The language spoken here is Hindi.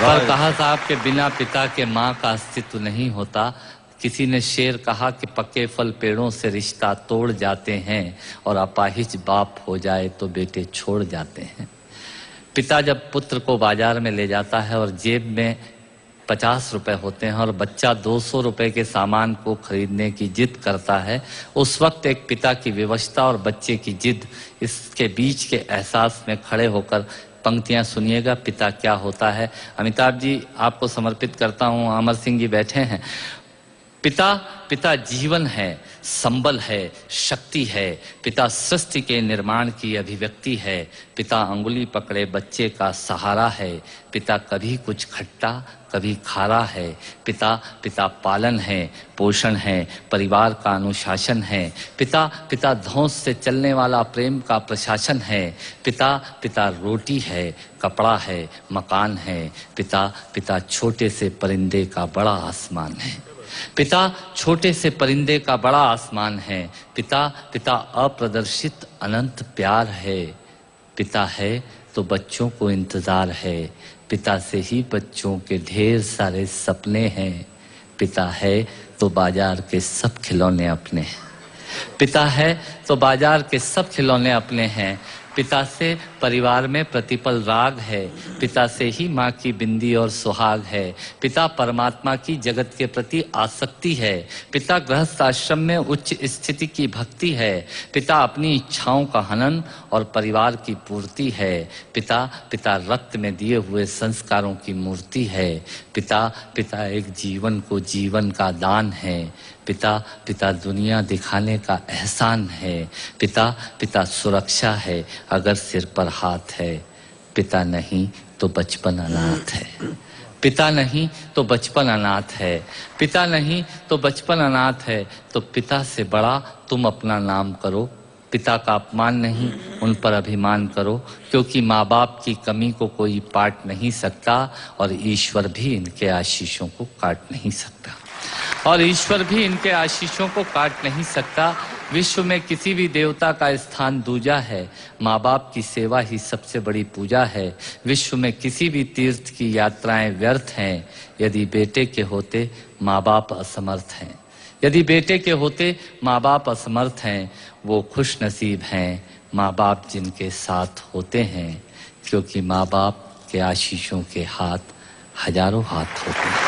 पर कहा साहब के बिना पिता के माँ का अस्तित्व नहीं होता। किसी ने शेर कहा कि पके फल पेड़ों से रिश्ता तोड़ जाते हैं और अपाहिज बाप हो जाए तो बेटे छोड़ जाते हैं। पिता जब पुत्र को बाजार में ले जाता है और जेब में 50 रुपए होते हैं और बच्चा 200 रुपए के सामान को खरीदने की जिद करता है, उस वक्त एक पिता की विवशता और बच्चे की जिद, इसके बीच के एहसास में खड़े होकर पंक्तियां सुनिएगा, पिता क्या होता है। अमिताभ जी आपको समर्पित करता हूं, अमर सिंह जी बैठे हैं। पिता जीवन है, संबल है, शक्ति है। पिता सृष्टि के निर्माण की अभिव्यक्ति है। पिता अंगुली पकड़े बच्चे का सहारा है। पिता कभी कुछ खट्टा कभी खारा है। पिता पालन है, पोषण है, परिवार का अनुशासन है। पिता धौंस से चलने वाला प्रेम का प्रशासन है। पिता रोटी है, कपड़ा है, मकान है। पिता छोटे से परिंदे का बड़ा आसमान है। पिता छोटे से परिंदे का बड़ा आसमान है। पिता अप्रदर्शित अनंत प्यार है। पिता है तो बच्चों को इंतजार है। पिता से ही बच्चों के ढेर सारे सपने हैं। पिता है तो बाजार के सब खिलौने अपने हैं। पिता है तो बाजार के सब खिलौने अपने हैं। पिता से परिवार में प्रतिपल राग है। पिता से ही माँ की बिंदी और सुहाग है। पिता परमात्मा की जगत के प्रति आसक्ति है। पिता गृहस्थ आश्रम में उच्च स्थिति की भक्ति है। पिता अपनी इच्छाओं का हनन और परिवार की पूर्ति है। पिता रक्त में दिए हुए संस्कारों की मूर्ति है। पिता एक जीवन को जीवन का दान है। पिता दुनिया दिखाने का एहसान है। पिता सुरक्षा है अगर सिर पर हाथ है। पिता नहीं तो बचपन अनाथ है। पिता नहीं तो बचपन अनाथ है। पिता नहीं तो बचपन अनाथ है। तो पिता से बड़ा तुम अपना नाम करो। पिता का अपमान नहीं, उन पर अभिमान करो, क्योंकि माँ बाप की कमी को कोई पाट नहीं सकता और ईश्वर भी इनके आशीषों को काट नहीं सकता। विश्व में किसी भी देवता का स्थान दूजा है। माँ बाप की सेवा ही सबसे बड़ी पूजा है। विश्व में किसी भी तीर्थ की यात्राएं व्यर्थ हैं यदि बेटे के होते माँ बाप असमर्थ हैं। यदि बेटे के होते माँ बाप असमर्थ हैं, वो खुश नसीब हैं माँ बाप जिनके साथ होते हैं, क्योंकि माँ बाप के आशीषों के हाथ हजारों हाथ होते हैं।